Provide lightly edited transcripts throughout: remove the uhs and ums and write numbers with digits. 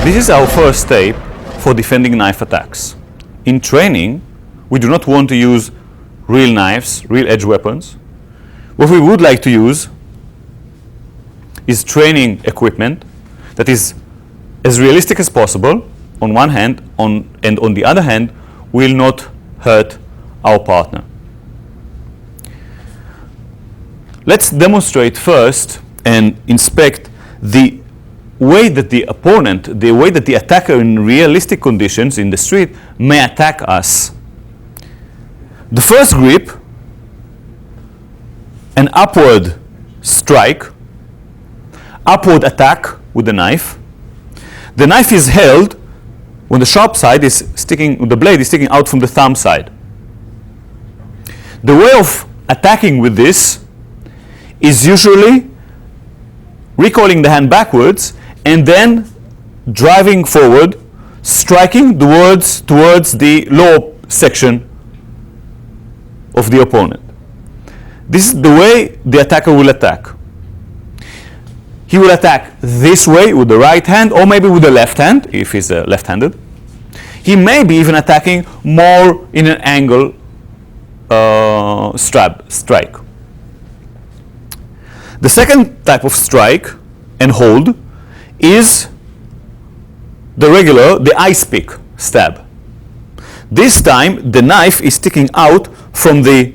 This is our first step for defending knife attacks. In training, we do not want to use real knives, real edge weapons. What we would like to use is training equipment that is as realistic as possible on one hand, and on the other hand, will not hurt our partner. Let's demonstrate first and inspect the way that the opponent, the way that the attacker in realistic conditions in the street may attack us. The first grip, an upward strike, upward attack with the knife. The knife is held when the sharp side is sticking, the blade is sticking out from the thumb side. The way of attacking with this is usually recoiling the hand backwards and then driving forward, striking towards the lower section of the opponent. This is the way the attacker will attack. He will attack this way with the right hand, or maybe with the left hand, if he's left-handed. He may be even attacking more in an angle strike. The second type of strike and hold is the ice pick stab. This time the knife is sticking out from the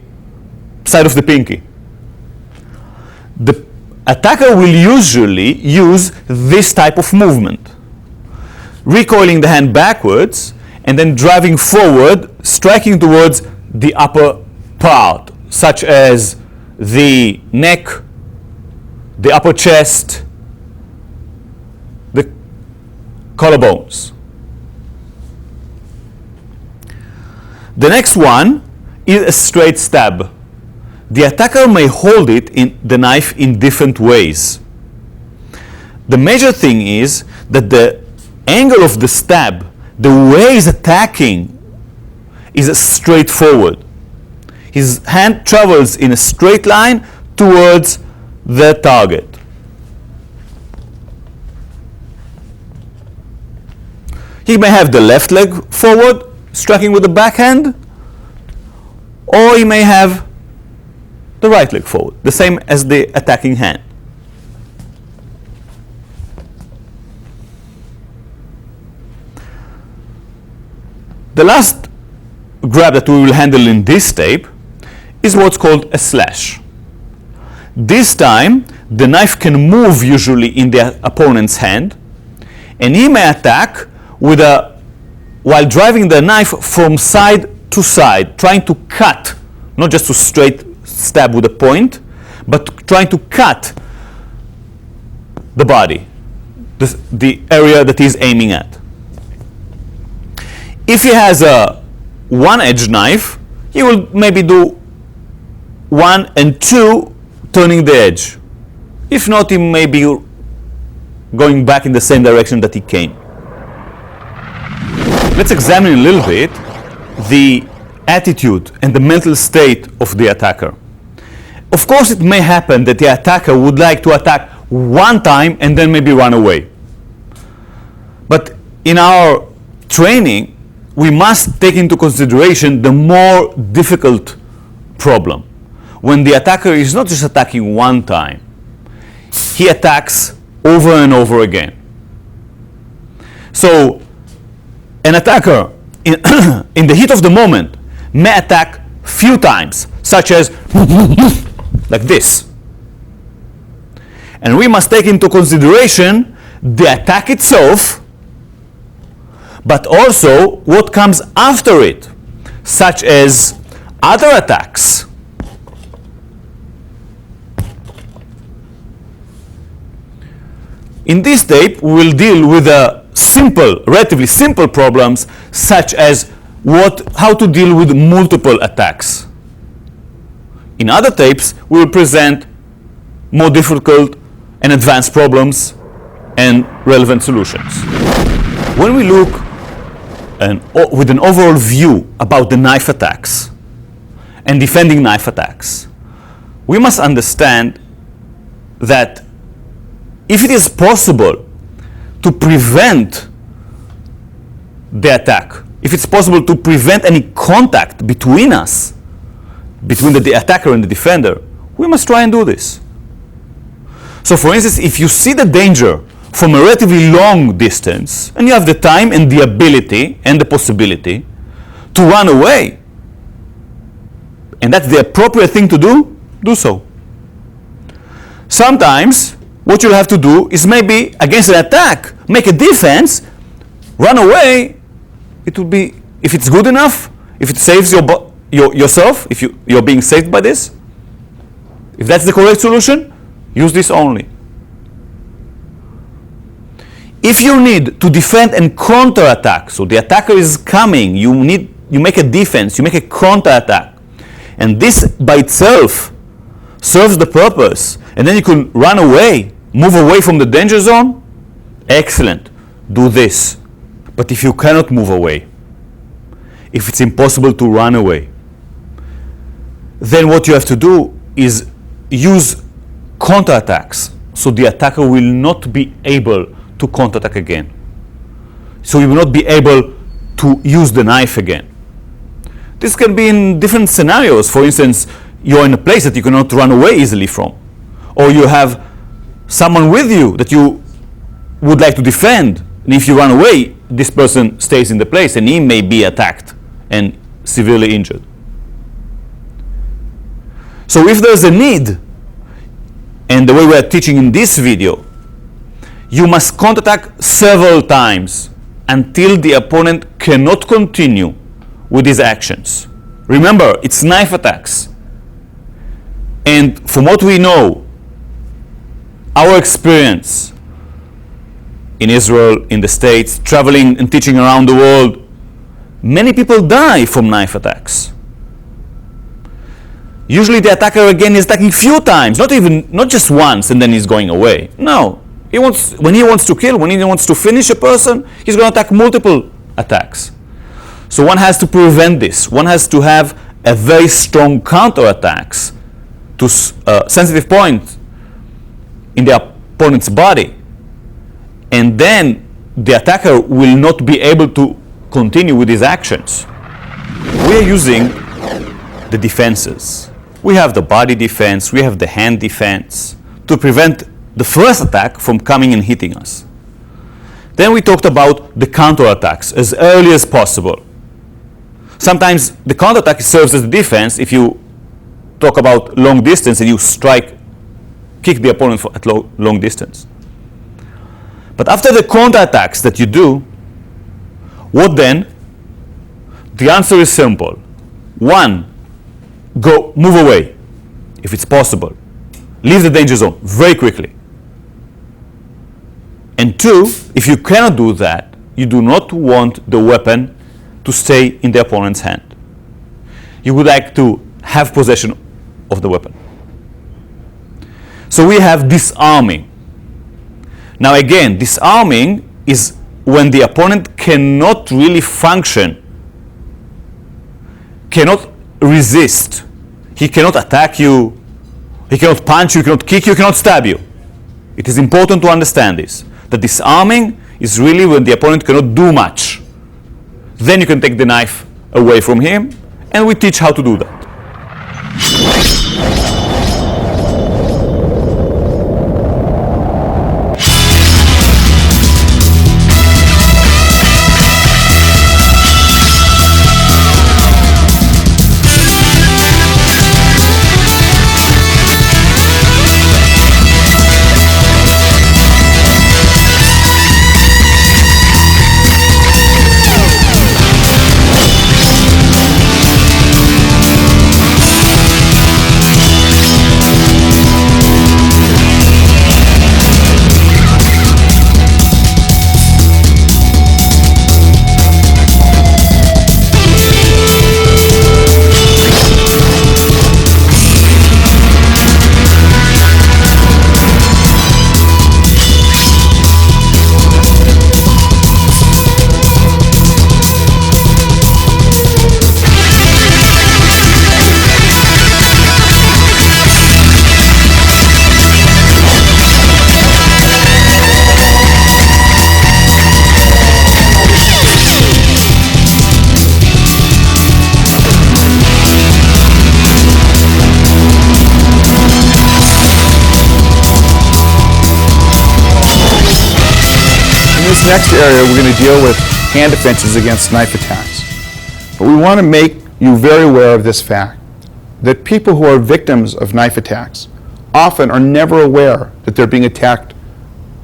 side of the pinky. The attacker will usually use this type of movement, recoiling the hand backwards and then driving forward, striking towards the upper part, such as the neck, the upper chest, the collarbones. The next one is a straight stab. The attacker may hold the knife in different ways. The major thing is that the angle of the stab, the way he's attacking, is straightforward. His hand travels in a straight line towards the target. He may have the left leg forward, striking with the backhand, or he may have the right leg forward, the same as the attacking hand. The last grab that we will handle in this tape is what's called a slash. This time, the knife can move usually in the opponent's hand, and he may attack while driving the knife from side to side, trying to cut, not just to straight stab with a point, but trying to cut the body, the area that he's aiming at. If he has a one-edged knife, he will maybe do 1 and 2 turning the edge. If not, he may be going back in the same direction that he came. Let's examine a little bit the attitude and the mental state of the attacker. Of course, it may happen that the attacker would like to attack one time and then maybe run away. But in our training, we must take into consideration the more difficult problem. When the attacker is not just attacking one time, he attacks over and over again. So an attacker in the heat of the moment may attack few times, such as like this. And we must take into consideration the attack itself, but also what comes after it, such as other attacks. In this tape, we will deal with relatively simple problems, such as how to deal with multiple attacks. In other tapes, we will present more difficult and advanced problems and relevant solutions. When we look with an overall view about the knife attacks and defending knife attacks, we must understand that if it is possible to prevent the attack, if it's possible to prevent any contact between us, between the attacker and the defender, we must try and do this. So for instance, if you see the danger from a relatively long distance, and you have the time and the ability and the possibility to run away, and that's the appropriate thing to do so. Sometimes what you'll have to do is maybe against an attack, make a defense, run away. It will be, if it's good enough, if it saves yourself, if you're being saved by this, if that's the correct solution, use this only. If you need to defend and counter-attack, so the attacker is coming, you make a defense, you make a counter-attack, and this by itself serves the purpose, and then you can run away, move away from the danger zone, excellent, do this. But if you cannot move away, if it's impossible to run away, then what you have to do is use counterattacks, so the attacker will not be able to counterattack again. So you will not be able to use the knife again. This can be in different scenarios. For instance, you're in a place that you cannot run away easily from, or you have someone with you that you would like to defend, and if you run away, this person stays in the place and he may be attacked and severely injured. So if there's a need, and the way we are teaching in this video, you must counterattack several times until the opponent cannot continue with his actions. Remember, it's knife attacks. And from what we know, our experience in Israel, in the States, traveling and teaching around the world, many people die from knife attacks. Usually the attacker again is attacking few times, not just once and then he's going away. No, when he wants to kill, when he wants to finish a person, he's going to attack multiple attacks. So one has to prevent this. One has to have a very strong counterattacks to sensitive points in the opponent's body, and then the attacker will not be able to continue with his actions. We are using the defenses. We have the body defense, we have the hand defense to prevent the first attack from coming and hitting us. Then we talked about the counterattacks as early as possible. Sometimes the counterattack serves as the defense if you talk about long distance and you kick the opponent at long distance. But after the counterattacks that you do, what then? The answer is simple. One, move away, if it's possible. Leave the danger zone very quickly. And two, if you cannot do that, you do not want the weapon to stay in the opponent's hand. You would like to have possession of the weapon. So we have disarming. Now again, disarming is when the opponent cannot really function, cannot resist. He cannot attack you, He cannot punch you, he cannot kick you, he cannot stab you. It is important to understand this. That disarming is really when the opponent cannot do much. Then you can take the knife away from him, and we teach how to do that. In this next area, we're going to deal with hand defenses against knife attacks. But we want to make you very aware of this fact, that people who are victims of knife attacks often are never aware that they're being attacked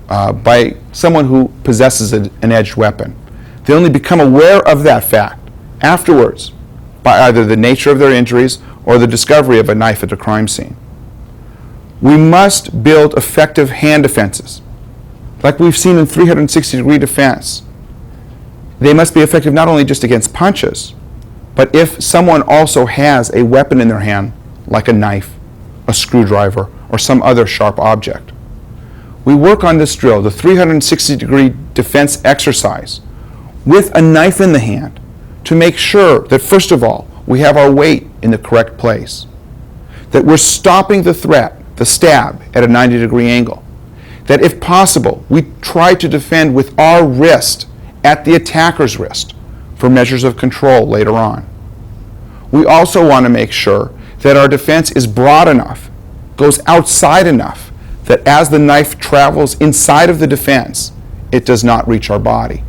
by someone who possesses an edged weapon. They only become aware of that fact afterwards by either the nature of their injuries or the discovery of a knife at a crime scene. We must build effective hand defenses. Like we've seen in 360-degree defense, they must be effective not only just against punches, but if someone also has a weapon in their hand, like a knife, a screwdriver, or some other sharp object. We work on this drill, the 360-degree defense exercise, with a knife in the hand to make sure that, first of all, we have our weight in the correct place, that we're stopping the threat, the stab, at a 90-degree angle, that if possible, we try to defend with our wrist at the attacker's wrist for measures of control later on. We also want to make sure that our defense is broad enough, goes outside enough, that as the knife travels inside of the defense, it does not reach our body.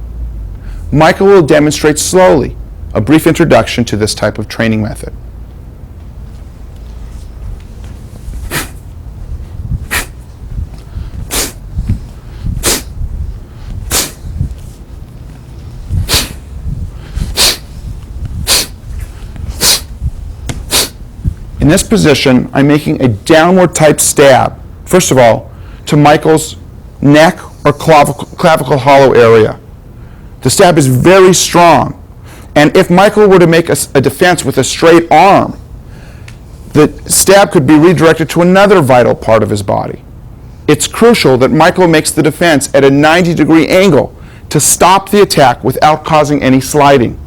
Michael will demonstrate slowly a brief introduction to this type of training method. In this position, I'm making a downward type stab, first of all, to Michael's neck or clavicle hollow area. The stab is very strong, and if Michael were to make a defense with a straight arm, the stab could be redirected to another vital part of his body. It's crucial that Michael makes the defense at a 90-degree angle to stop the attack without causing any sliding.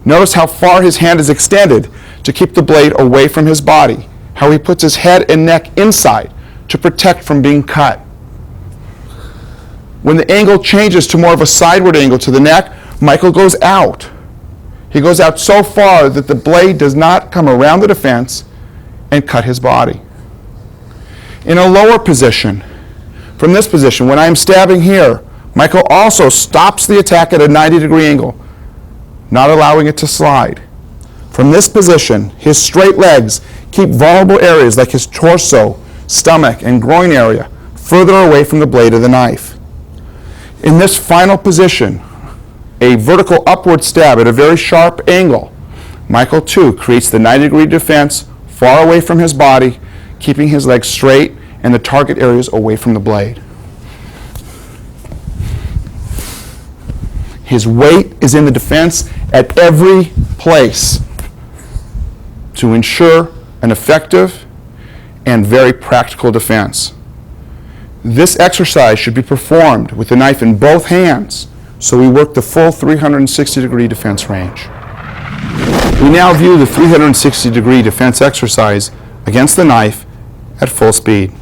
Notice how far his hand is extended to keep the blade away from his body, how he puts his head and neck inside to protect from being cut. When the angle changes to more of a sideward angle to the neck, Michael goes out. He goes out so far that the blade does not come around the defense and cut his body. In a lower position, from this position, when I'm stabbing here, Michael also stops the attack at a 90-degree angle, not allowing it to slide. From this position, his straight legs keep vulnerable areas like his torso, stomach, and groin area further away from the blade of the knife. In this final position, a vertical upward stab at a very sharp angle, Michael too creates the 90-degree defense far away from his body, keeping his legs straight and the target areas away from the blade. His weight is in the defense at every place to ensure an effective and very practical defense. This exercise should be performed with the knife in both hands, so we work the full 360-degree defense range. We now view the 360-degree defense exercise against the knife at full speed.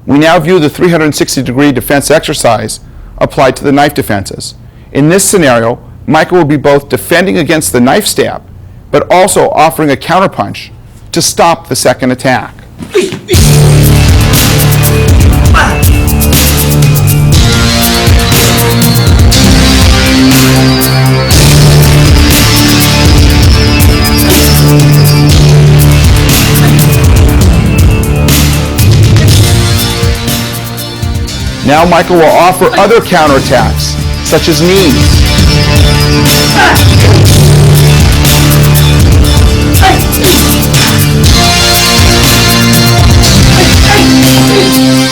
We now view the 360-degree defense exercise applied to the knife defenses. In this scenario, Micah will be both defending against the knife stab, but also offering a counterpunch to stop the second attack. Now Michael will offer other counterattacks, such as knees.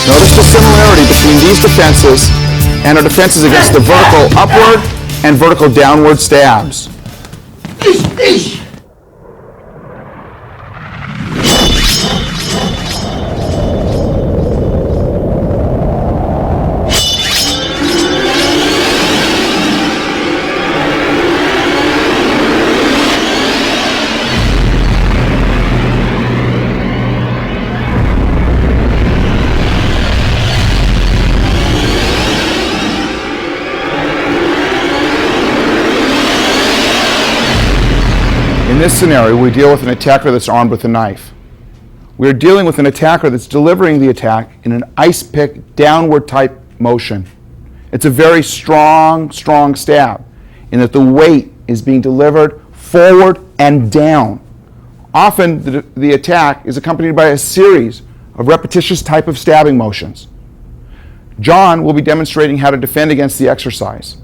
Notice the similarity between these defenses and our defenses against the vertical upward and vertical downward stabs. In this scenario, we deal with an attacker that's armed with a knife. We are dealing with an attacker that's delivering the attack in an ice pick downward type motion. It's a very strong stab in that the weight is being delivered forward and down. Often the attack is accompanied by a series of repetitious type of stabbing motions. John will be demonstrating how to defend against the exercise.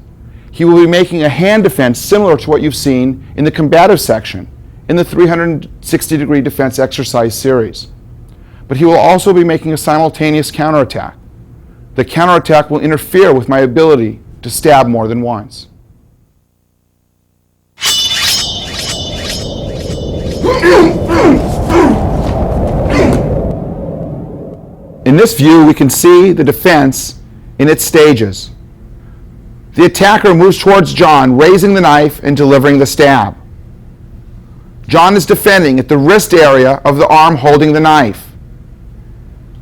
He will be making a hand defense similar to what you've seen in the combative section in the 360-degree defense exercise series. But he will also be making a simultaneous counterattack. The counterattack will interfere with my ability to stab more than once. In this view, we can see the defense in its stages. The attacker moves towards John, raising the knife and delivering the stab. John is defending at the wrist area of the arm holding the knife.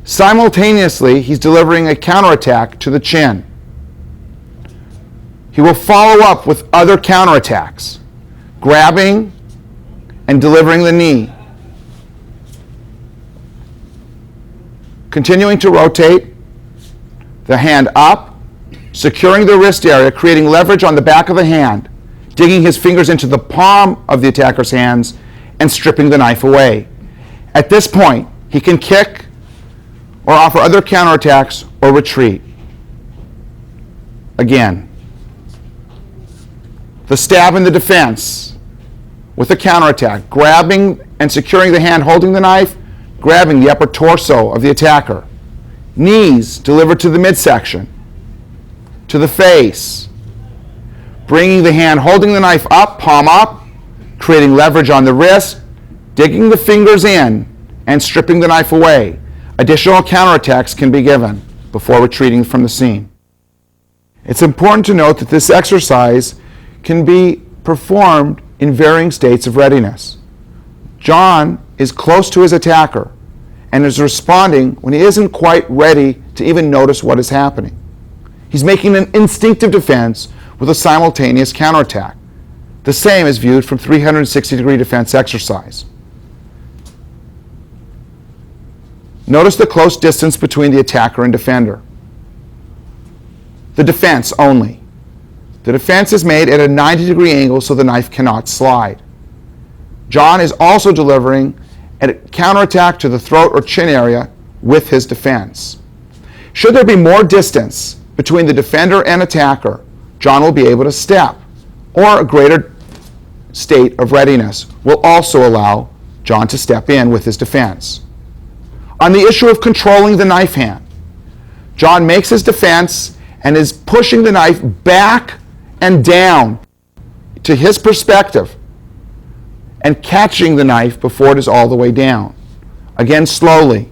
Simultaneously, he's delivering a counterattack to the chin. He will follow up with other counterattacks, grabbing and delivering the knee. Continuing to rotate the hand up, securing the wrist area, creating leverage on the back of the hand, digging his fingers into the palm of the attacker's hands, and stripping the knife away. At this point, he can kick or offer other counterattacks or retreat. Again, the stab in the defense with a counterattack, grabbing and securing the hand holding the knife, grabbing the upper torso of the attacker. Knees delivered to the midsection, to the face, bringing the hand holding the knife up, palm up, creating leverage on the wrist, digging the fingers in, and stripping the knife away. Additional counterattacks can be given before retreating from the scene. It's important to note that this exercise can be performed in varying states of readiness. John is close to his attacker and is responding when he isn't quite ready to even notice what is happening. He's making an instinctive defense with a simultaneous counterattack. The same is viewed from 360-degree defense exercise. Notice the close distance between the attacker and defender. The defense only. The defense is made at a 90-degree angle so the knife cannot slide. John is also delivering a counterattack to the throat or chin area with his defense. Should there be more distance between the defender and attacker, John will be able to step, or a greater state of readiness will also allow John to step in with his defense. On the issue of controlling the knife hand, John makes his defense and is pushing the knife back and down to his perspective and catching the knife before it is all the way down. Again, slowly.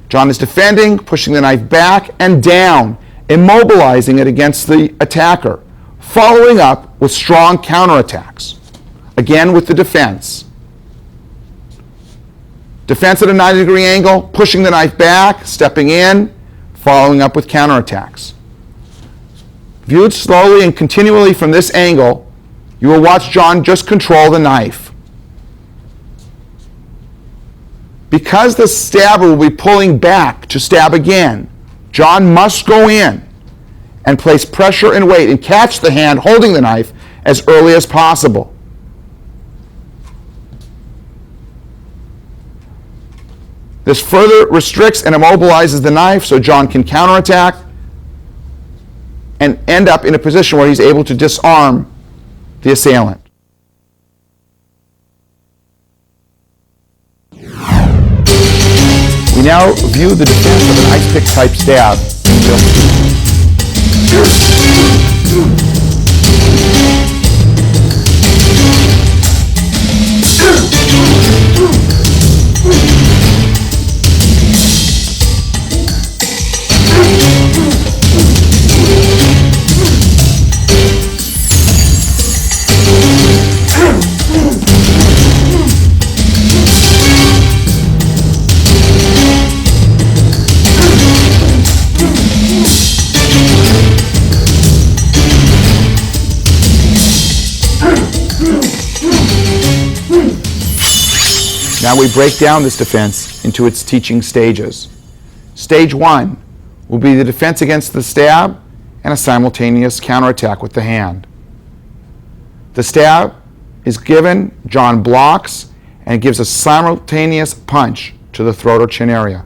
John is defending, pushing the knife back and down, immobilizing it against the attacker, following up with strong counterattacks. Again with the defense. Defense at a 90-degree angle, pushing the knife back, stepping in, following up with counterattacks. Viewed slowly and continually from this angle, you will watch John just control the knife. Because the stabber will be pulling back to stab again, John must go in and place pressure and weight and catch the hand holding the knife as early as possible. This further restricts and immobilizes the knife so John can counterattack and end up in a position where he's able to disarm the assailant. We now view the defense of an ice pick type stab. Now we break down this defense into its teaching stages. Stage 1 will be the defense against the stab and a simultaneous counterattack with the hand. The stab is given, John blocks, and gives a simultaneous punch to the throat or chin area.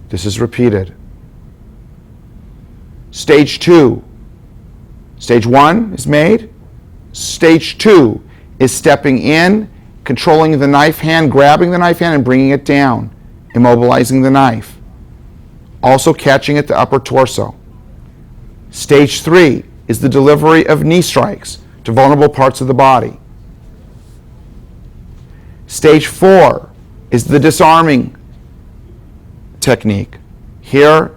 This is repeated. Stage 2. Stage 1 is made. Stage 2 is stepping in, controlling the knife hand, grabbing the knife hand and bringing it down, immobilizing the knife. Also catching at the upper torso. Stage 3 is the delivery of knee strikes to vulnerable parts of the body. Stage 4 is the disarming technique. Here,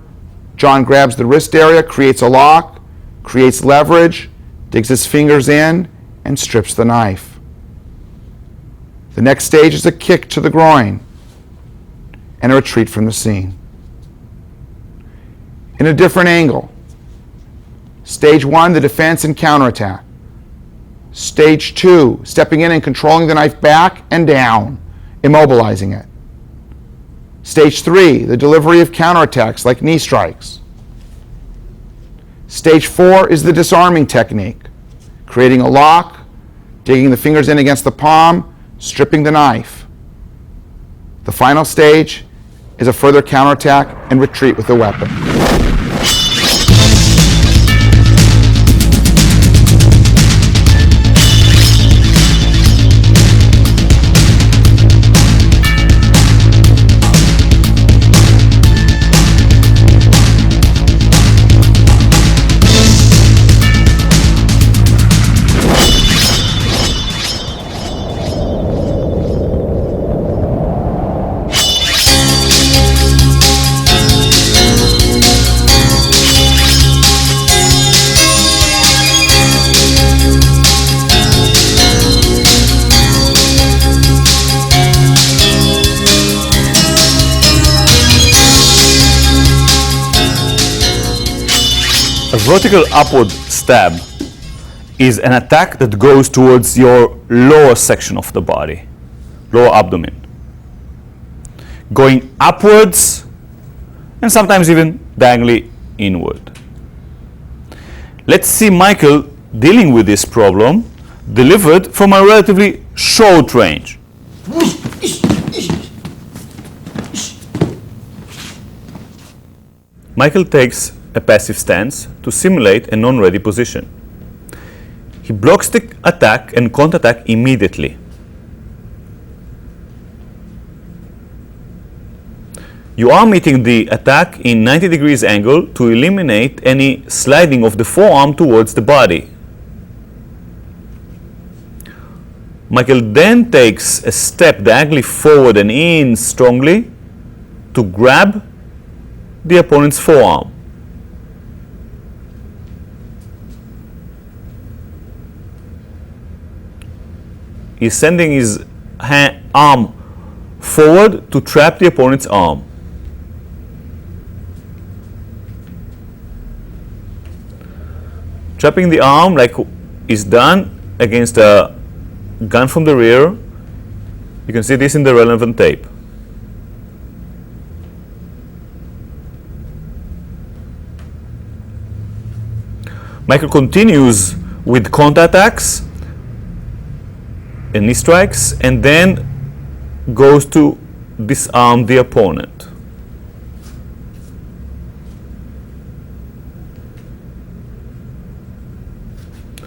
John grabs the wrist area, creates a lock, creates leverage, digs his fingers in, and strips the knife. The next stage is a kick to the groin and a retreat from the scene. In a different angle. Stage 1, the defense and counterattack. Stage 2, stepping in and controlling the knife back and down, immobilizing it. Stage 3, the delivery of counterattacks like knee strikes. Stage 4 is the disarming technique, creating a lock, digging the fingers in against the palm, stripping the knife. The final stage is a further counterattack and retreat with the weapon. A vertical upward stab is an attack that goes towards your lower section of the body, lower abdomen. Going upwards and sometimes even diagonally inward. Let's see Michael dealing with this problem delivered from a relatively short range. Michael takes a passive stance to simulate a non-ready position. He blocks the attack and counterattack immediately. You are meeting the attack in 90 degrees angle to eliminate any sliding of the forearm towards the body. Michael then takes a step diagonally forward and in strongly to grab the opponent's forearm. He's sending his arm forward to trap the opponent's arm. Trapping the arm like is done against a gun from the rear. You can see this in the relevant tape. Michael continues with counterattacks and knee strikes, and then goes to disarm the opponent.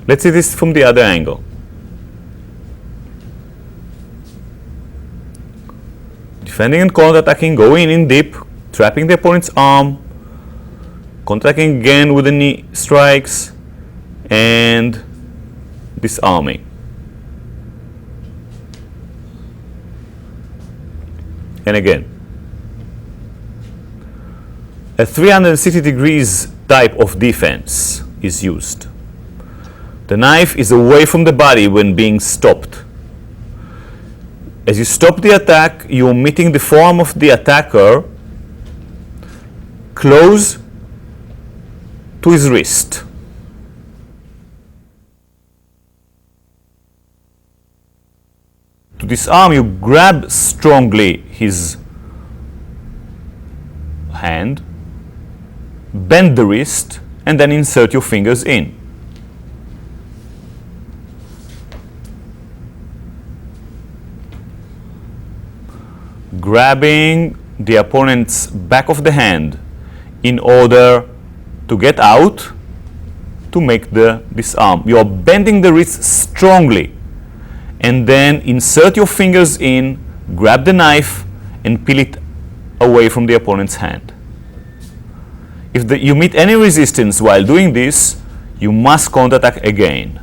Let's see this from the other angle. Defending and counterattacking, going in deep, trapping the opponent's arm, counterattacking again with the knee strikes, and disarming. And again. A 360 degrees type of defense is used. The knife is away from the body when being stopped. As you stop the attack, you're meeting the forearm of the attacker close to his wrist. To disarm, you grab strongly his hand, bend the wrist, and then insert your fingers in. Grabbing the opponent's back of the hand in order to get out to make the disarm. You are bending the wrist strongly, and then insert your fingers in, grab the knife, and peel it away from the opponent's hand. If you meet any resistance while doing this, you must counterattack again.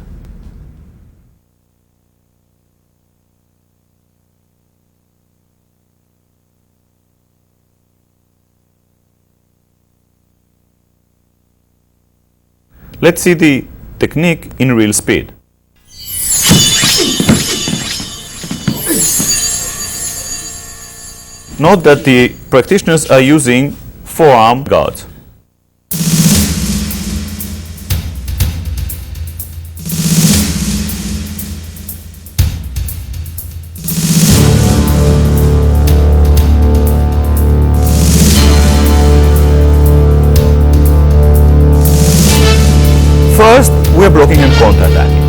Let's see the technique in real speed. Note that the practitioners are using forearm guards. First, we are blocking and counterattacking.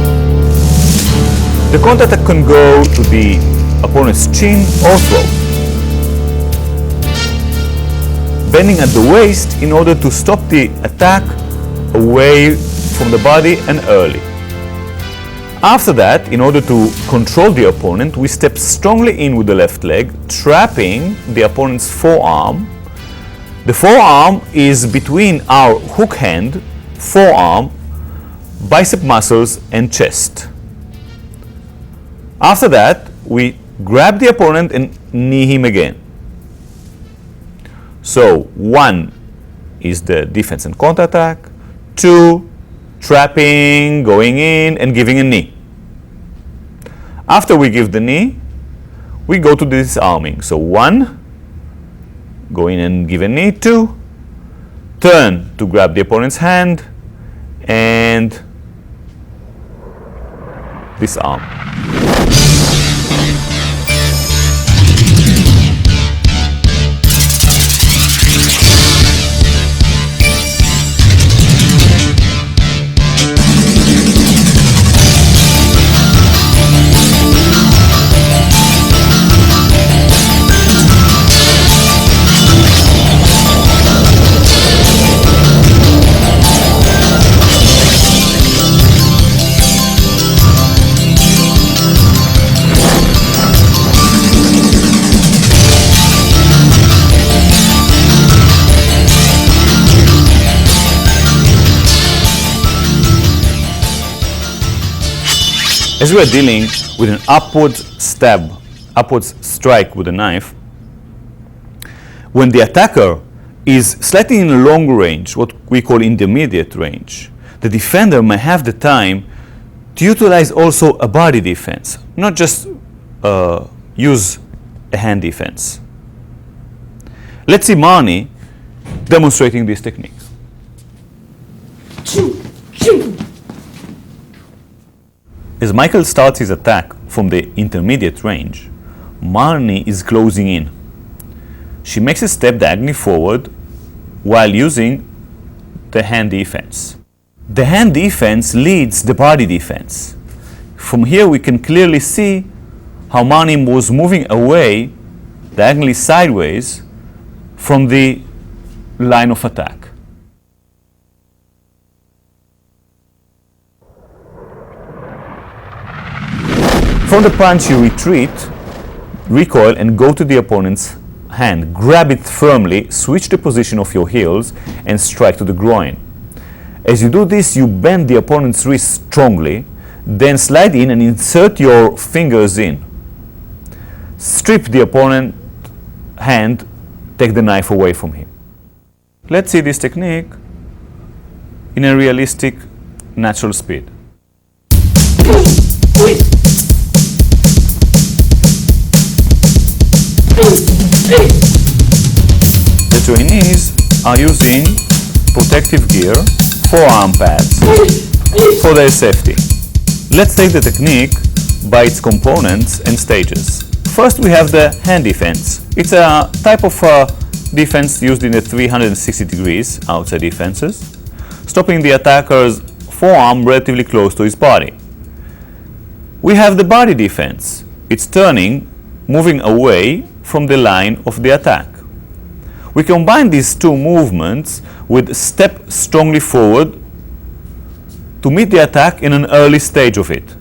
The counterattack can go to the opponent's chin or throat, bending at the waist in order to stop the attack away from the body and early. After that, in order to control the opponent, we step strongly in with the left leg, trapping the opponent's forearm. The forearm is between our hook hand, forearm, bicep muscles, and chest. After that, we grab the opponent and knee him again. So 1 is the defense and counterattack, 2, trapping, going in, and giving a knee. After we give the knee, we go to disarming. So 1, go in and give a knee, 2, turn to grab the opponent's hand, and disarm. As we are dealing with an upwards strike with a knife, when the attacker is slightly in long range, what we call intermediate range, the defender may have the time to utilize also a body defense, not just use a hand defense. Let's see Marnie demonstrating this technique. As Michael starts his attack from the intermediate range, Marnie is closing in. She makes a step diagonally forward while using the hand defense. The hand defense leads the body defense. From here we can clearly see how Marnie was moving away, diagonally sideways, from the line of attack. From the punch you retreat, recoil and go to the opponent's hand. Grab it firmly, switch the position of your heels and strike to the groin. As you do this, you bend the opponent's wrist strongly, then slide in and insert your fingers in. Strip the opponent's hand, take the knife away from him. Let's see this technique in a realistic, natural speed. The trainees are using protective gear, forearm pads, for their safety. Let's take the technique by its components and stages. First we have the hand defense. It's a type of defense used in the 360 degrees outside defenses, stopping the attacker's forearm relatively close to his body. We have the body defense. It's turning, moving away from the line of the attack. We combine these two movements with step strongly forward to meet the attack in an early stage of it.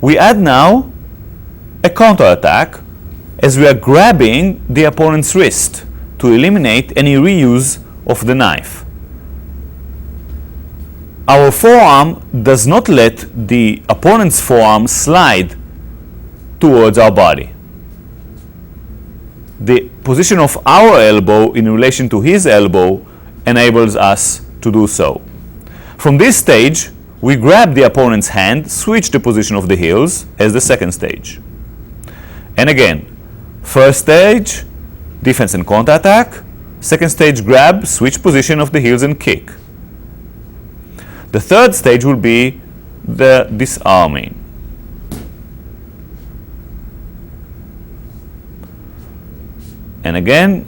We add now a counterattack as we are grabbing the opponent's wrist to eliminate any reuse of the knife. Our forearm does not let the opponent's forearm slide towards our body. The position of our elbow in relation to his elbow enables us to do so. From this stage, we grab the opponent's hand, switch the position of the heels as the second stage. And again, first stage, defense and counterattack. Second stage, grab, switch position of the heels and kick. The third stage will be the disarming. And again,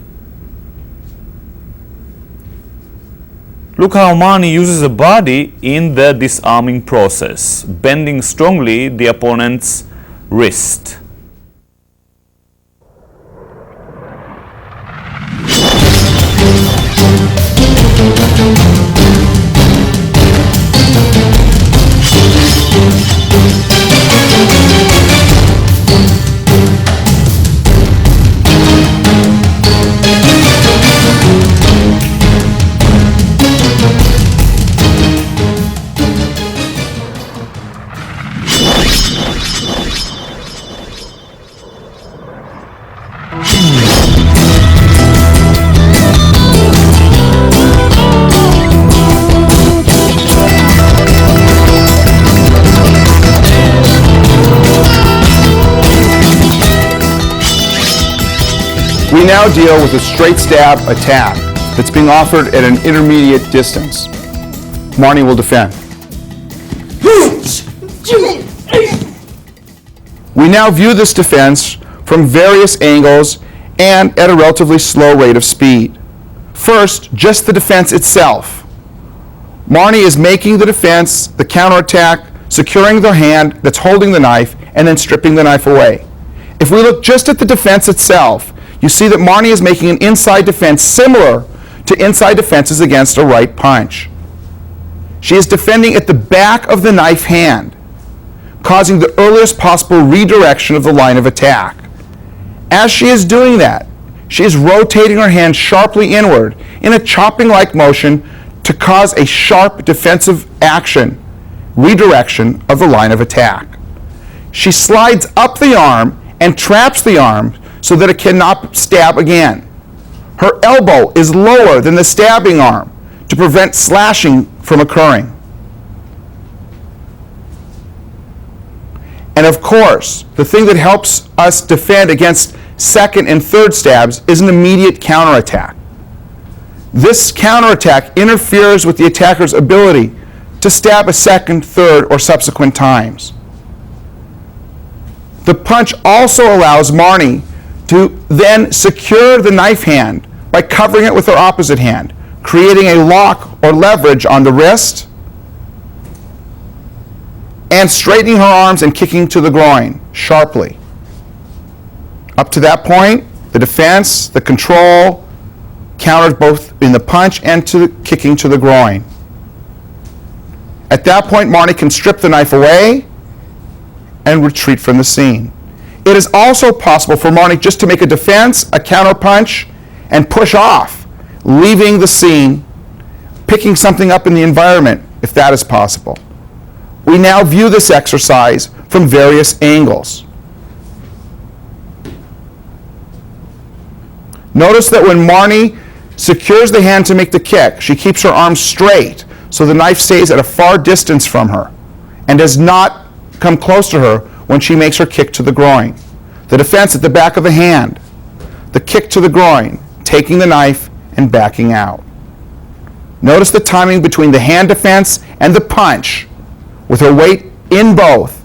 look how Marnie uses a body in the disarming process, bending strongly the opponent's wrist. We now deal with a straight stab attack that's being offered at an intermediate distance. Marnie will defend. We now view this defense from various angles and at a relatively slow rate of speed. First, just the defense itself. Marnie is making the defense, the counterattack, securing the hand that's holding the knife, and then stripping the knife away. If we look just at the defense itself, you see that Marnie is making an inside defense similar to inside defenses against a right punch. She is defending at the back of the knife hand, causing the earliest possible redirection of the line of attack. As she is doing that, she is rotating her hand sharply inward in a chopping-like motion to cause a sharp defensive action redirection of the line of attack. She slides up the arm and traps the arm so that it cannot stab again. Her elbow is lower than the stabbing arm to prevent slashing from occurring. And of course, the thing that helps us defend against second and third stabs is an immediate counterattack. This counterattack interferes with the attacker's ability to stab a second, third, or subsequent times. The punch also allows Marnie to then secure the knife hand by covering it with her opposite hand, creating a lock or leverage on the wrist, and straightening her arms and kicking to the groin sharply. Up to that point, the defense, the control, counters both in the punch and to the kicking to the groin. At that point, Marnie can strip the knife away and retreat from the scene. It is also possible for Marnie just to make a defense, a counter punch, and push off, leaving the scene, picking something up in the environment, if that is possible. We now view this exercise from various angles. Notice that when Marnie secures the hand to make the kick, she keeps her arms straight so the knife stays at a far distance from her and does not come close to her when she makes her kick to the groin. The defense at the back of the hand, the kick to the groin, taking the knife and backing out. Notice the timing between the hand defense and the punch, with her weight in both,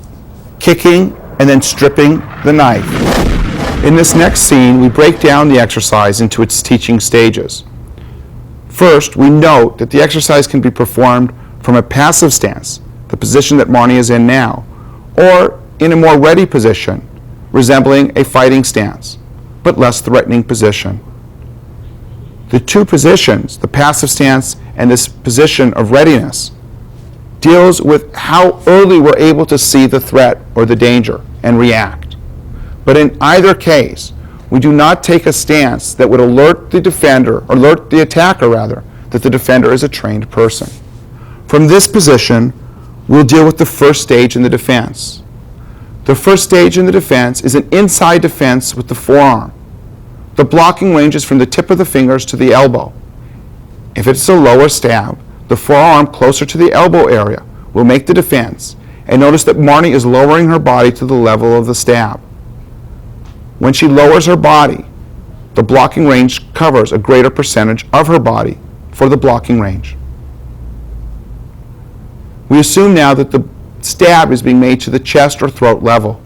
kicking and then stripping the knife. In this next scene, we break down the exercise into its teaching stages. First, we note that the exercise can be performed from a passive stance, the position that Marnie is in now, or in a more ready position, resembling a fighting stance, but less threatening position. The two positions, the passive stance and this position of readiness, deals with how early we're able to see the threat or the danger and react. But in either case, we do not take a stance that would alert the defender, or alert the attacker rather, that the defender is a trained person. From this position, we'll deal with the first stage in the defense. The first stage in the defense is an inside defense with the forearm. The blocking ranges from the tip of the fingers to the elbow. If it's a lower stab, the forearm closer to the elbow area will make the defense, and notice that Marnie is lowering her body to the level of the stab. When she lowers her body, the blocking range covers a greater percentage of her body for the blocking range. We assume now that the stab is being made to the chest or throat level.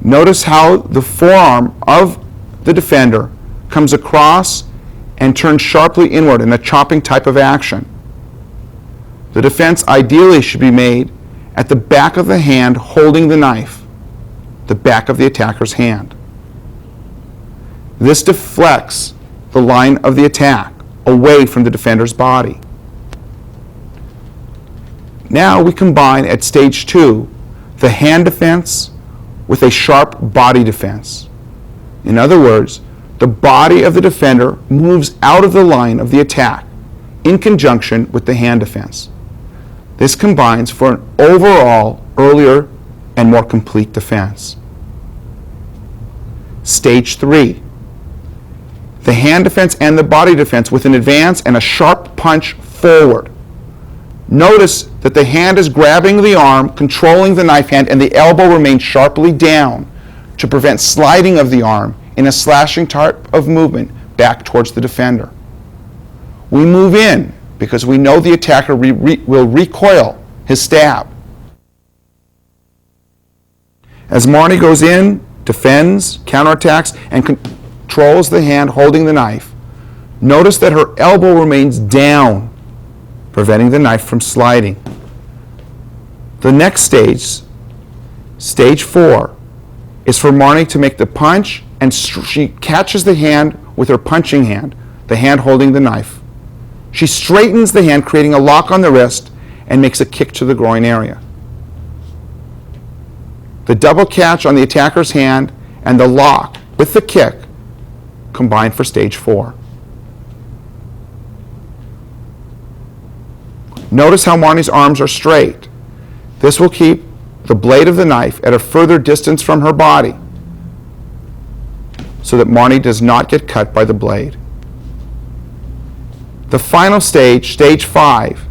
Notice how the forearm of the defender comes across and turns sharply inward in a chopping type of action. The defense ideally should be made at the back of the hand holding the knife, the back of the attacker's hand. This deflects the line of the attack away from the defender's body. Now we combine at stage 2 the hand defense with a sharp body defense. In other words, the body of the defender moves out of the line of the attack in conjunction with the hand defense. This combines for an overall earlier and more complete defense. Stage 3, the hand defense and the body defense with an advance and a sharp punch forward. Notice that the hand is grabbing the arm, controlling the knife hand, and the elbow remains sharply down to prevent sliding of the arm in a slashing type of movement back towards the defender. We move in because we know the attacker will recoil his stab. As Marnie goes in, defends, counterattacks, and controls the hand holding the knife, notice that her elbow remains down, preventing the knife from sliding. The next stage, stage 4, is for Marnie to make the punch, and she catches the hand with her punching hand, the hand holding the knife. She straightens the hand, creating a lock on the wrist, and makes a kick to the groin area. The double catch on the attacker's hand and the lock with the kick combine for stage 4. Notice how Marnie's arms are straight. This will keep the blade of the knife at a further distance from her body so that Marnie does not get cut by the blade. The final stage, stage 5,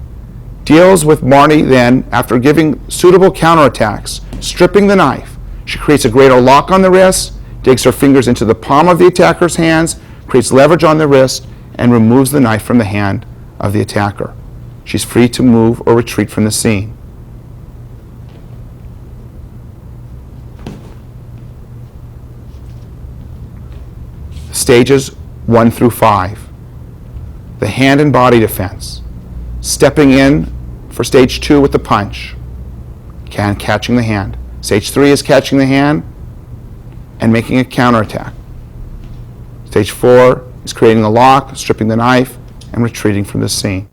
deals with Marnie then, after giving suitable counterattacks, stripping the knife. She creates a greater lock on the wrist, digs her fingers into the palm of the attacker's hands, creates leverage on the wrist, and removes the knife from the hand of the attacker. She's free to move or retreat from the scene. Stages 1 through 5. The hand and body defense. Stepping in for stage 2 with the punch. Catching the hand. Stage 3 is catching the hand and making a counterattack. Stage 4 is creating a lock, stripping the knife, and retreating from the scene.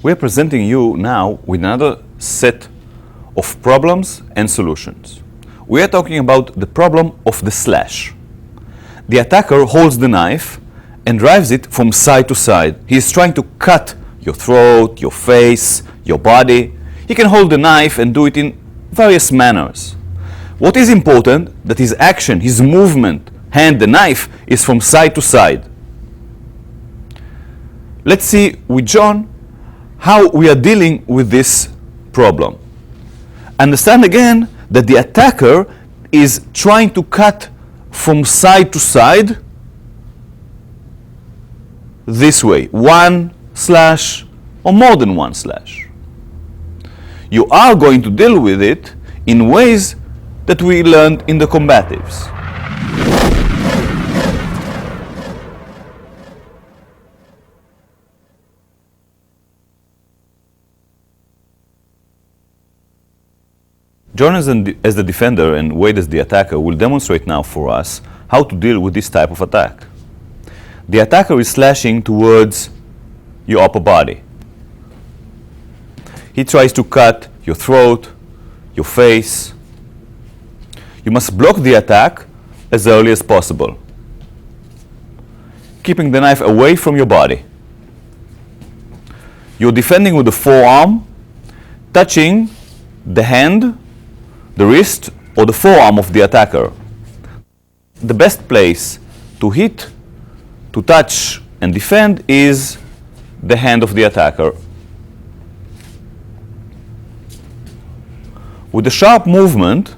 We're presenting you now with another set of problems and solutions. We are talking about the problem of the slash. The attacker holds the knife and drives it from side to side. He is trying to cut your throat, your face, your body. He can hold the knife and do it in various manners. What is important that his action, his movement, hand the knife, is from side to side. Let's see with John how we are dealing with this problem. Understand again that the attacker is trying to cut from side to side this way, one slash or more than one slash. You are going to deal with it in ways that we learned in the combatives. John as the defender and Wade as the attacker will demonstrate now for us how to deal with this type of attack. The attacker is slashing towards your upper body. He tries to cut your throat, your face. You must block the attack as early as possible, keeping the knife away from your body. You're defending with the forearm, touching the hand, the wrist, or the forearm of the attacker. The best place to hit, to touch, and defend is the hand of the attacker. With a sharp movement,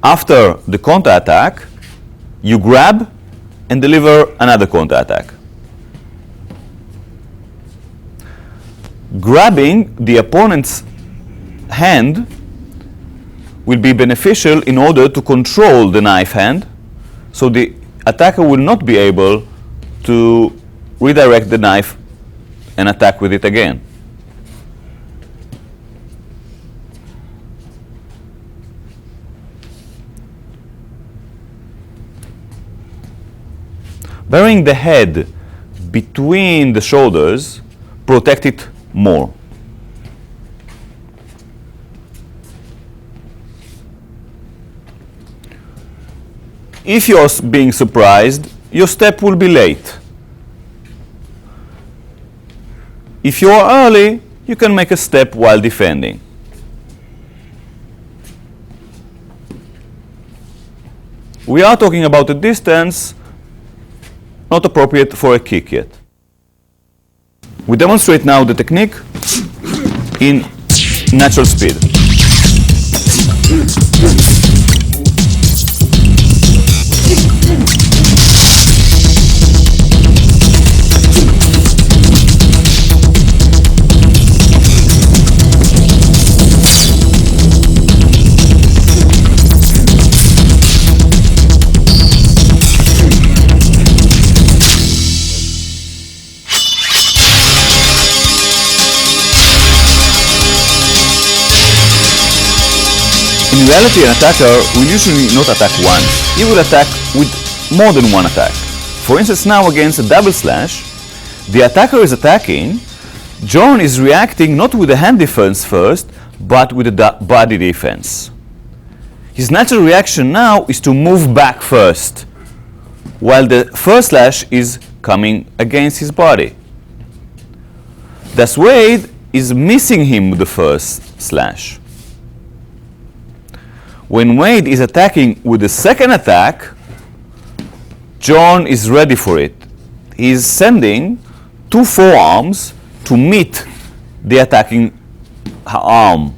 after the counterattack, you grab and deliver another counterattack. Grabbing the opponent's hand will be beneficial in order to control the knife hand, so the attacker will not be able to redirect the knife and attack with it again. Burying the head between the shoulders protects it more. If you're being surprised, your step will be late. If you are early, you can make a step while defending. We are talking about a distance not appropriate for a kick yet. We demonstrate now the technique in natural speed. In reality, an attacker will usually not attack once. He will attack with more than one attack. For instance, now against a double slash, the attacker is attacking. John is reacting not with the hand defense first, but with the body defense. His natural reaction now is to move back first, while the first slash is coming against his body. Thus Wade is missing him with the first slash. When Wade is attacking with the second attack, John is ready for it. He is sending two forearms to meet the attacking arm,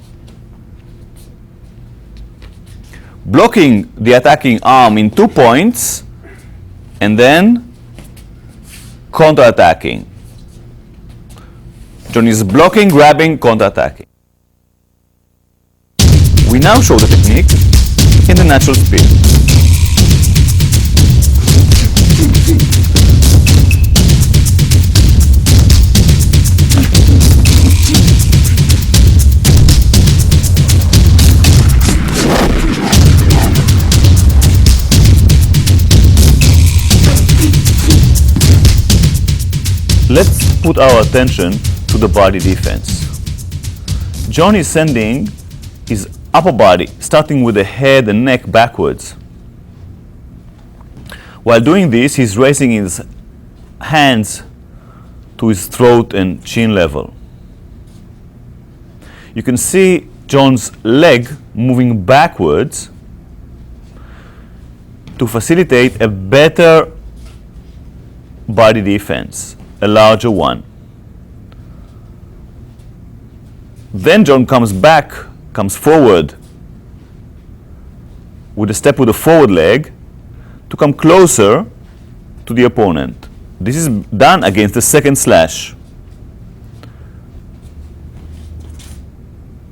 blocking the attacking arm in 2 points and then counter-attacking. John is blocking, grabbing, counter-attacking. We now show the technique in the natural speed. Let's put our attention to the body defense. John is sending his upper body, starting with the head and neck backwards. While doing this, he's raising his hands to his throat and chin level. You can see John's leg moving backwards to facilitate a better body defense, a larger one. Then John comes forward with a step with the forward leg to come closer to the opponent. This is done against the second slash.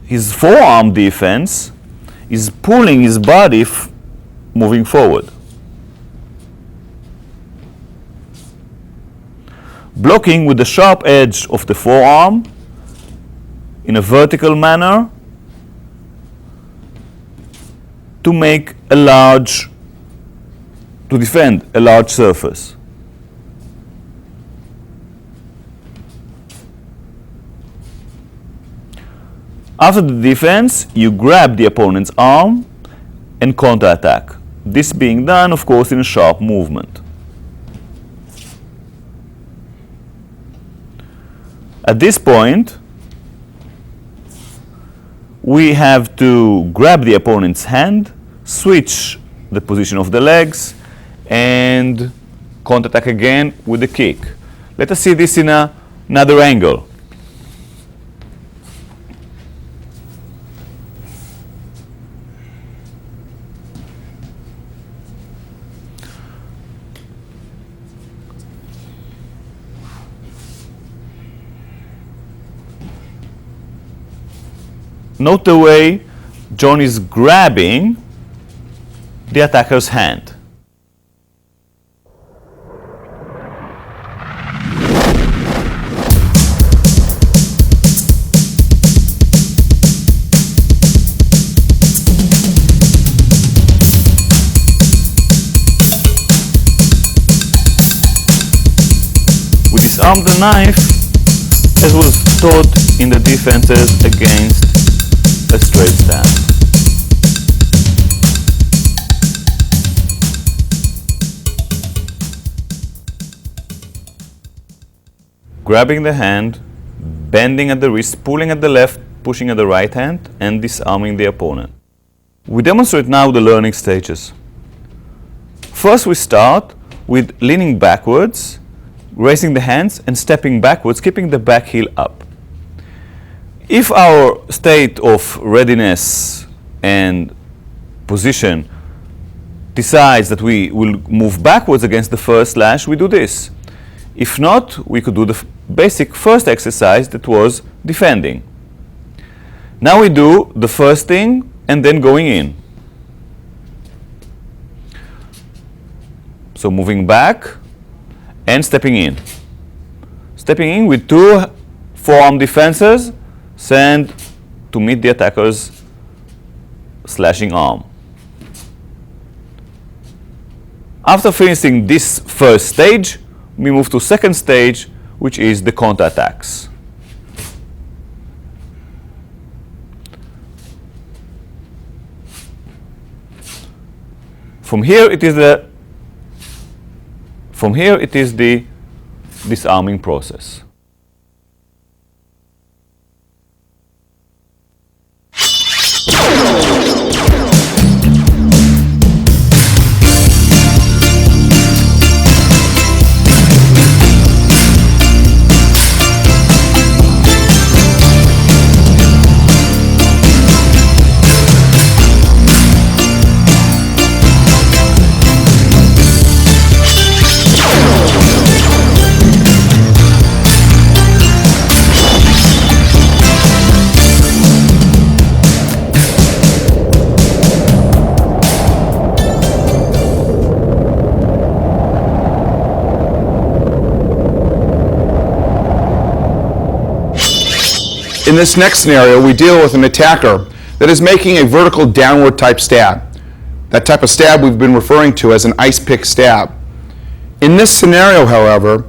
His forearm defense is pulling his body moving forward. Blocking with the sharp edge of the forearm in a vertical manner to defend a large surface. After the defense, you grab the opponent's arm and counterattack. This being done, of course, in a sharp movement. At this point, we have to grab the opponent's hand, switch the position of the legs, and counterattack again with the kick. Let us see this in another angle. Note the way John is grabbing the attacker's hand. We disarm the knife as was taught in the defenses against a straight stab. Grabbing the hand, bending at the wrist, pulling at the left, pushing at the right hand, and disarming the opponent. We demonstrate now the learning stages. First, we start with leaning backwards, raising the hands, and stepping backwards, keeping the back heel up. If our state of readiness and position decides that we will move backwards against the first slash, we do this. If not, we could do the basic first exercise that was defending. Now we do the first thing and then going in. So moving back and stepping in. Stepping in with two forearm defenses, send to meet the attacker's slashing arm. After finishing this first stage, we move to second stage, which is the counterattacks. From here it is the disarming process. In this next scenario, we deal with an attacker that is making a vertical downward type stab. That type of stab we've been referring to as an ice pick stab. In this scenario, however,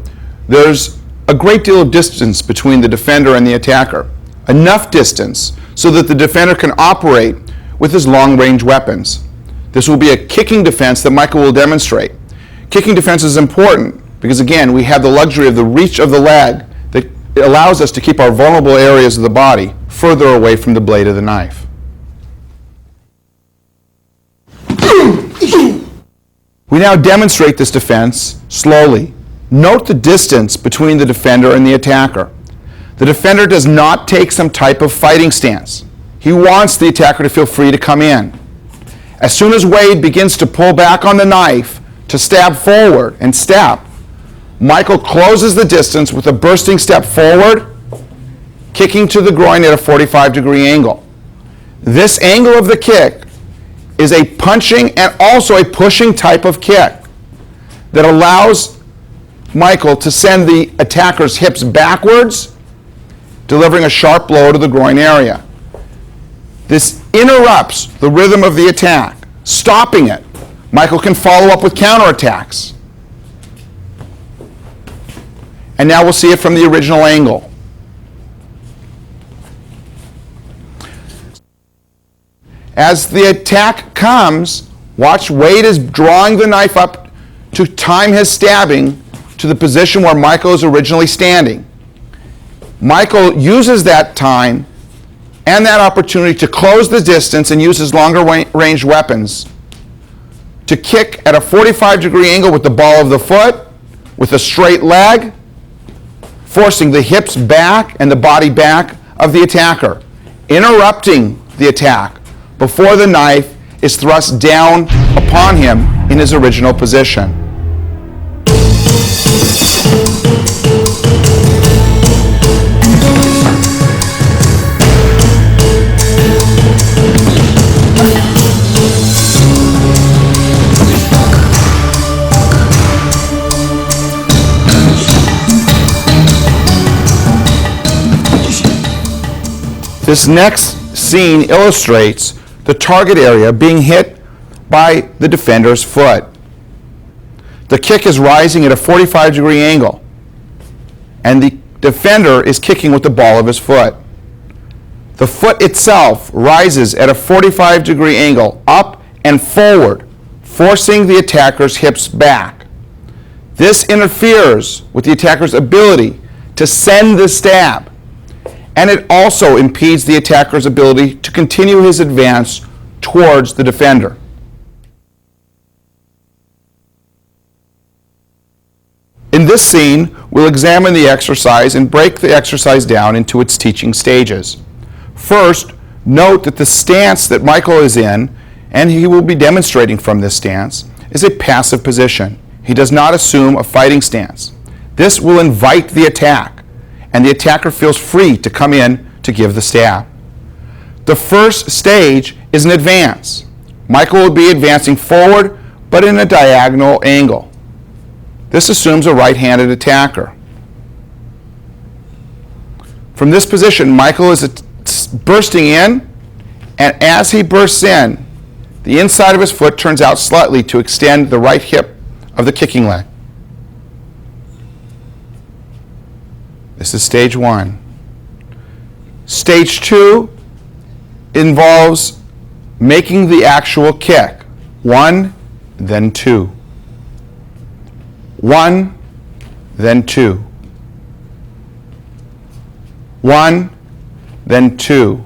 there's a great deal of distance between the defender and the attacker. Enough distance so that the defender can operate with his long-range weapons. This will be a kicking defense that Michael will demonstrate. Kicking defense is important because, again, we have the luxury of the reach of the leg that allows us to keep our vulnerable areas of the body further away from the blade of the knife. We now demonstrate this defense slowly. Note the distance between the defender and the attacker. The defender does not take some type of fighting stance. He wants the attacker to feel free to come in. As soon as Wade begins to pull back on the knife to stab forward and step, Michael closes the distance with a bursting step forward, kicking to the groin at a 45-degree angle. This angle of the kick is a punching and also a pushing type of kick that allows Michael to send the attacker's hips backwards, delivering a sharp blow to the groin area. This interrupts the rhythm of the attack, stopping it. Michael can follow up with counterattacks. And now we'll see it from the original angle. As the attack comes, watch Wade is drawing the knife up to time his stabbing to the position where Michael is originally standing. Michael uses that time and that opportunity to close the distance and use his longer range weapons to kick at a 45-degree angle with the ball of the foot, with a straight leg, forcing the hips back and the body back of the attacker, interrupting the attack before the knife is thrust down upon him in his original position. This next scene illustrates the target area being hit by the defender's foot. The kick is rising at a 45-degree angle, and the defender is kicking with the ball of his foot. The foot itself rises at a 45-degree angle up and forward, forcing the attacker's hips back. This interferes with the attacker's ability to send the stab, and it also impedes the attacker's ability to continue his advance towards the defender. In this scene, we'll examine the exercise and break the exercise down into its teaching stages. First, note that the stance that Michael is in, and he will be demonstrating from this stance, is a passive position. He does not assume a fighting stance. This will invite the attack, and the attacker feels free to come in to give the stab. The first stage is an advance. Michael will be advancing forward, but in a diagonal angle. This assumes a right-handed attacker. From this position, Michael is bursting in And as he bursts in, the inside of his foot turns out slightly to extend the right hip of the kicking leg. This is stage 1. Stage 2 involves making the actual kick. 1, then 2. 1, then 2. 1, then 2.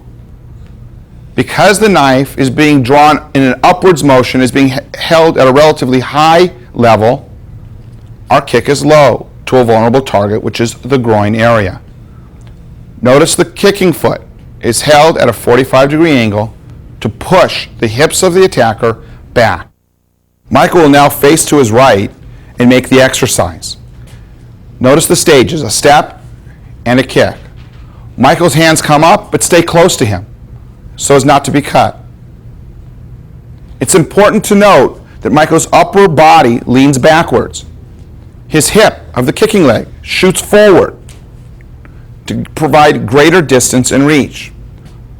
Because the knife is being drawn in an upwards motion, is being held at a relatively high level, our kick is low to a vulnerable target, which is the groin area. Notice the kicking foot is held at a 45-degree angle to push the hips of the attacker back. Michael will now face to his right and make the exercise. Notice the stages, a step and a kick. Michael's hands come up, but stay close to him so as not to be cut. It's important to note that Michael's upper body leans backwards. His hip of the kicking leg shoots forward to provide greater distance and reach.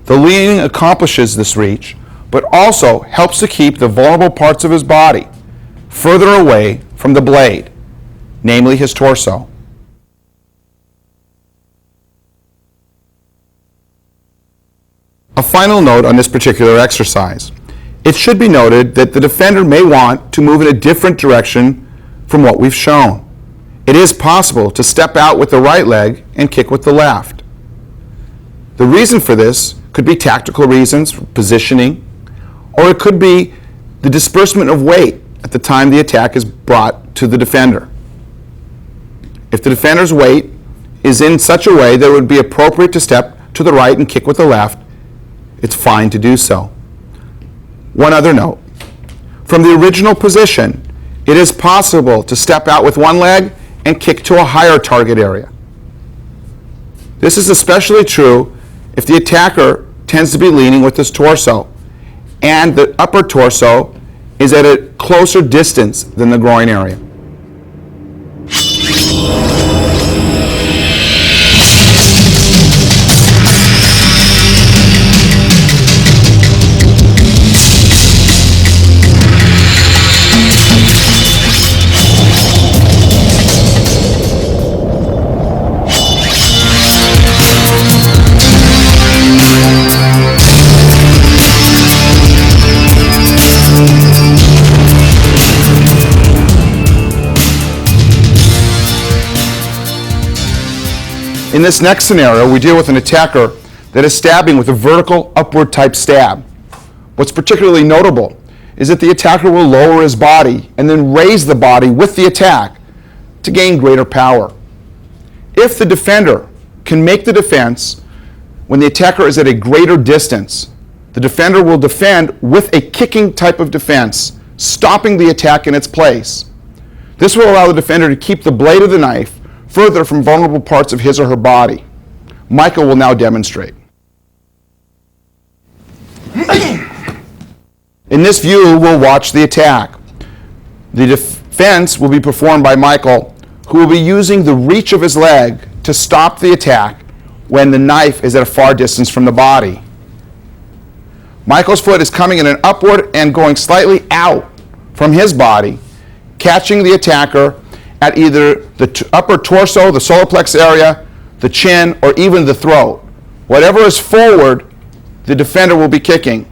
The leaning accomplishes this reach, but also helps to keep the vulnerable parts of his body further away from the blade, namely his torso. A final note on this particular exercise. It should be noted that the defender may want to move in a different direction from what we've shown. It is possible to step out with the right leg and kick with the left. The reason for this could be tactical reasons, positioning, or it could be the disbursement of weight at the time the attack is brought to the defender. If the defender's weight is in such a way that it would be appropriate to step to the right and kick with the left, it's fine to do so. One other note. From the original position, it is possible to step out with one leg and kick to a higher target area. This is especially true if the attacker tends to be leaning with his torso and the upper torso is at a closer distance than the groin area. In this next scenario, we deal with an attacker that is stabbing with a vertical upward type stab. What's particularly notable is that the attacker will lower his body and then raise the body with the attack to gain greater power. If the defender can make the defense when the attacker is at a greater distance, the defender will defend with a kicking type of defense, stopping the attack in its place. This will allow the defender to keep the blade of the knife further from vulnerable parts of his or her body. Michael will now demonstrate. In this view, we'll watch the attack. The defense will be performed by Michael, who will be using the reach of his leg to stop the attack when the knife is at a far distance from the body. Michael's foot is coming in an upward and going slightly out from his body, catching the attacker at either the upper torso, the solar plex area, the chin, or even the throat. Whatever is forward, the defender will be kicking.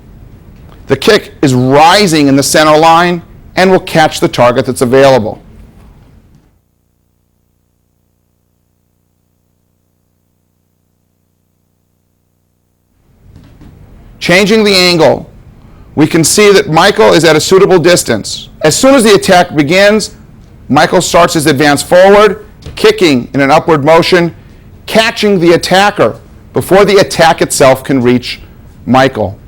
The kick is rising in the center line and will catch the target that's available. Changing the angle, we can see that Michael is at a suitable distance. As soon as the attack begins, Michael starts his advance forward, kicking in an upward motion, catching the attacker before the attack itself can reach Michael.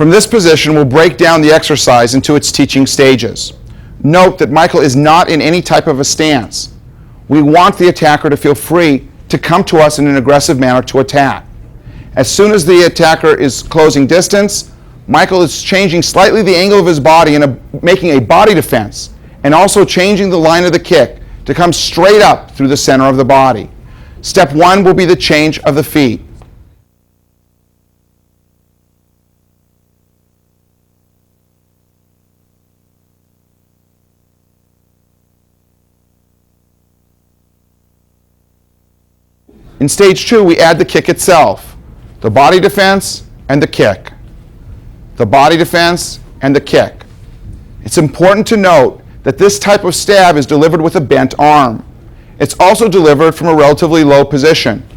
From this position, we'll break down the exercise into its teaching stages. Note that Michael is not in any type of a stance. We want the attacker to feel free to come to us in an aggressive manner to attack. As soon as the attacker is closing distance, Michael is changing slightly the angle of his body and making a body defense, and also changing the line of the kick to come straight up through the center of the body. Step 1 will be the change of the feet. In stage 2, we add the kick itself, the body defense and the kick. The body defense and the kick. It's important to note that this type of stab is delivered with a bent arm. It's also delivered from a relatively low position.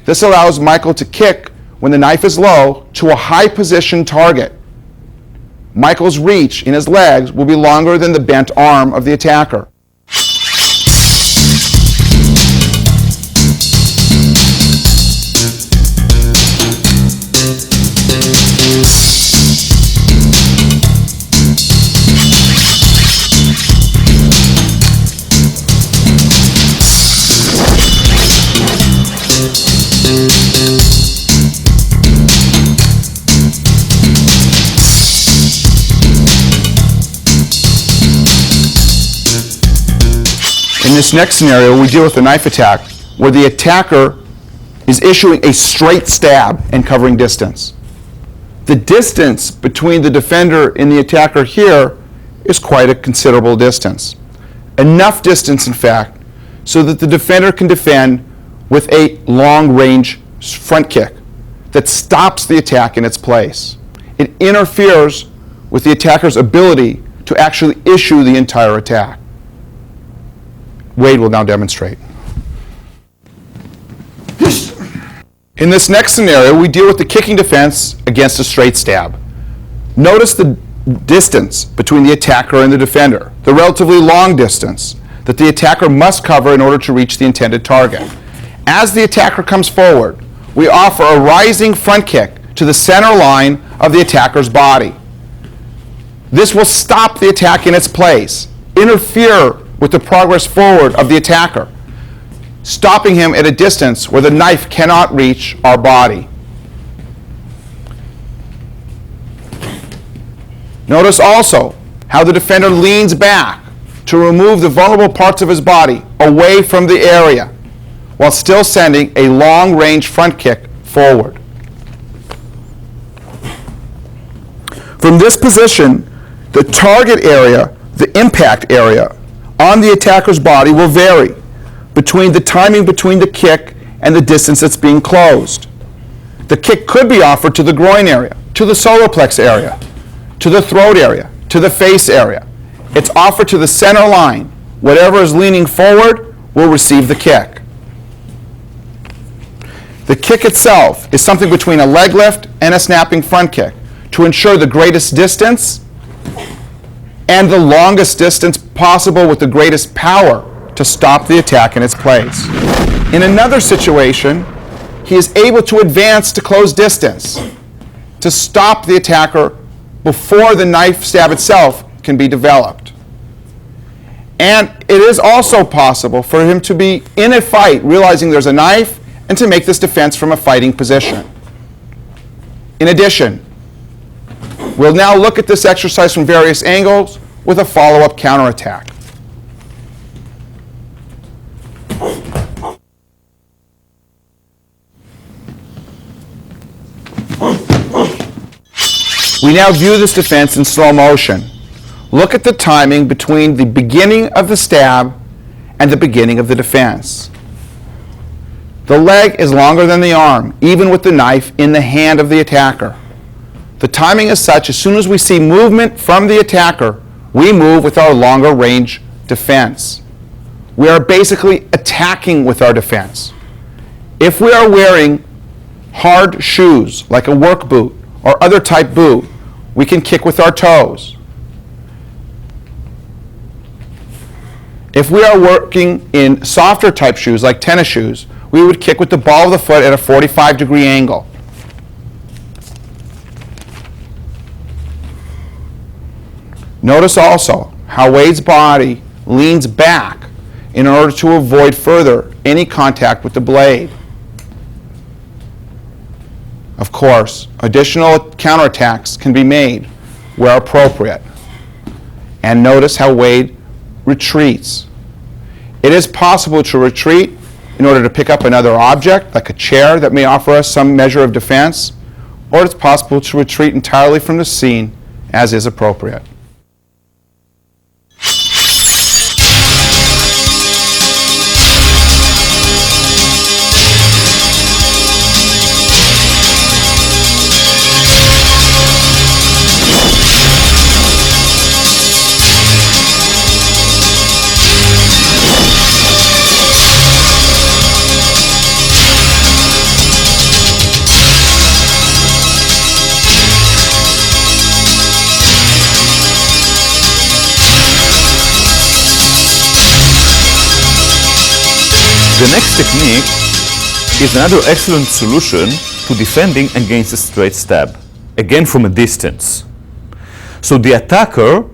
This allows Michael to kick when the knife is low to a high position target. Michael's reach in his legs will be longer than the bent arm of the attacker. In this next scenario, we deal with a knife attack where the attacker is issuing a straight stab and covering distance. The distance between the defender and the attacker here is quite a considerable distance. Enough distance, in fact, so that the defender can defend with a long-range front kick that stops the attack in its place. It interferes with the attacker's ability to actually issue the entire attack. Wade will now demonstrate. In this next scenario, we deal with the kicking defense against a straight stab. Notice the distance between the attacker and the defender, the relatively long distance that the attacker must cover in order to reach the intended target. As the attacker comes forward, we offer a rising front kick to the center line of the attacker's body. This will stop the attack in its place, interfere with the progress forward of the attacker, stopping him at a distance where the knife cannot reach our body. Notice also how the defender leans back to remove the vulnerable parts of his body away from the area while still sending a long-range front kick forward. From this position, the target area, the impact area, on the attacker's body will vary between the timing between the kick and the distance that's being closed. The kick could be offered to the groin area, to the solar plex area, to the throat area, to the face area. It's offered to the center line. Whatever is leaning forward will receive the kick. The kick itself is something between a leg lift and a snapping front kick to ensure the greatest distance and the longest distance possible with the greatest power to stop the attack in its place. In another situation, he is able to advance to close distance to stop the attacker before the knife stab itself can be developed. And it is also possible for him to be in a fight, realizing there's a knife, and to make this defense from a fighting position. In addition, we'll now look at this exercise from various angles with a follow-up counterattack. We now view this defense in slow motion. Look at the timing between the beginning of the stab and the beginning of the defense. The leg is longer than the arm, even with the knife in the hand of the attacker. The timing is such, as soon as we see movement from the attacker, we move with our longer range defense. We are basically attacking with our defense. If we are wearing hard shoes, like a work boot or other type boot, we can kick with our toes. If we are working in softer type shoes, like tennis shoes, we would kick with the ball of the foot at a 45-degree angle. Notice also how Wade's body leans back in order to avoid further any contact with the blade. Of course, additional counterattacks can be made where appropriate. And notice how Wade retreats. It is possible to retreat in order to pick up another object, like a chair that may offer us some measure of defense, or it's possible to retreat entirely from the scene as is appropriate. The next technique is another excellent solution to defending against a straight stab, again from a distance. So the attacker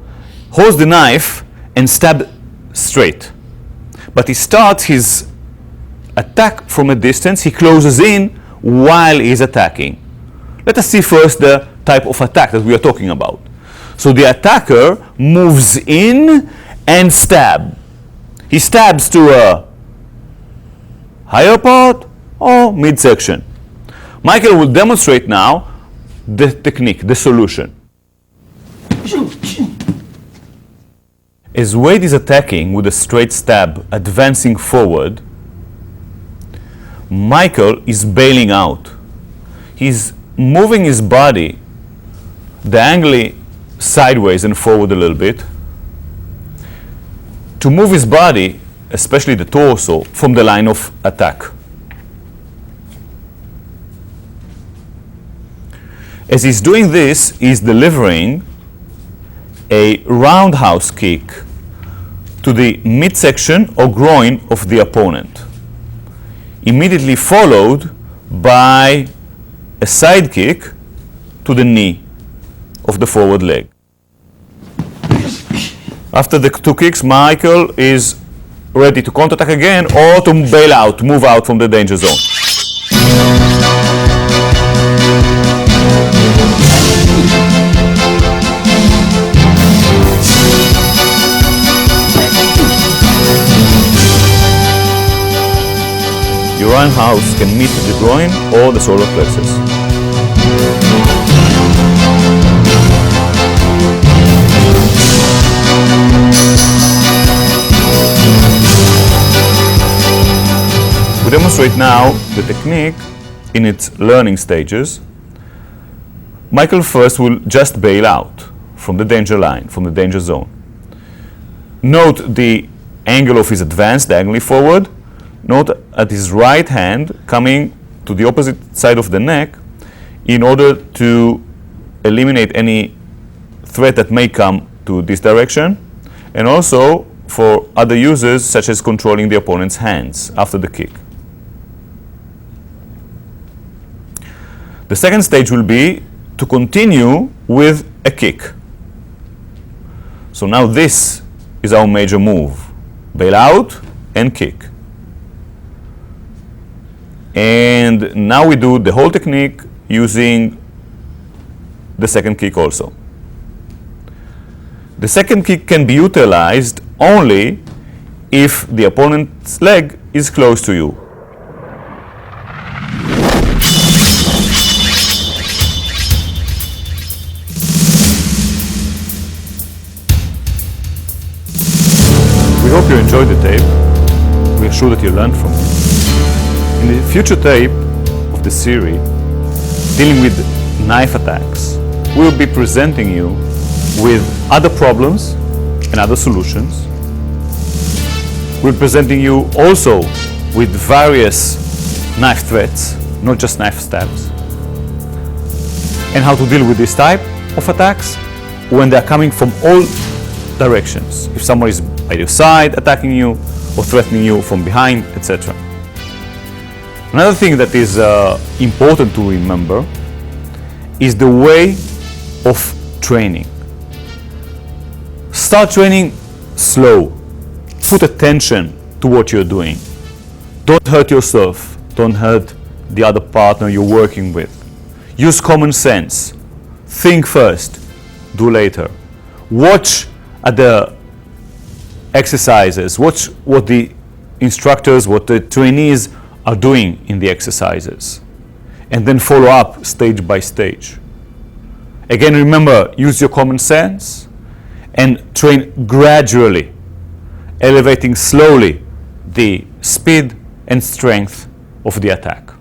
holds the knife and stabs straight, but he starts his attack from a distance. He closes in while he's attacking. Let us see first the type of attack that we are talking about. So the attacker moves in and stabs. He stabs to a higher part or midsection. Michael will demonstrate now the technique, the solution. As Wade is attacking with a straight stab, advancing forward, Michael is bailing out. He's moving his body diagonally sideways and forward a little bit to move his body, especially the torso, from the line of attack. As he's doing this, he's delivering a roundhouse kick to the midsection or groin of the opponent, immediately followed by a side kick to the knee of the forward leg. After the two kicks, Michael is ready to counterattack again or to bail out, move out from the danger zone. Your roundhouse can meet the groin or the solar plexus. We demonstrate now the technique in its learning stages. Michael first will just bail out from the danger line, from the danger zone. Note the angle of his advance diagonally forward. Note at his right hand coming to the opposite side of the neck in order to eliminate any threat that may come to this direction, and also for other uses such as controlling the opponent's hands after the kick. The second stage will be to continue with a kick. So now this is our major move. Bail out and kick. And now we do the whole technique using the second kick also. The second kick can be utilized only if the opponent's leg is close to you. We hope you enjoyed the tape. We are sure that you learned from it. In the future tape of the series, dealing with knife attacks, we will be presenting you with other problems and other solutions. We're presenting you also with various knife threats, not just knife stabs, and how to deal with this type of attacks when they're coming from all directions. If someone is by your side attacking you or threatening you from behind, etc. Another thing that is important to remember is the way of training. Start training slow. Put attention to what you're doing. Don't hurt yourself. Don't hurt the other partner you're working with. Use common sense. Think first, do later. Watch at the exercises. Watch what the instructors, what the trainees are doing in the exercises. And then follow up stage by stage. Again, remember, use your common sense and train gradually, elevating slowly the speed and strength of the attack.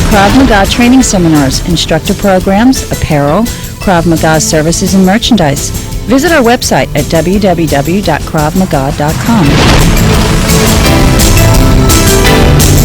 Krav Maga training seminars, instructor programs, apparel, Krav Maga services, and merchandise. Visit our website at www.kravmaga.com.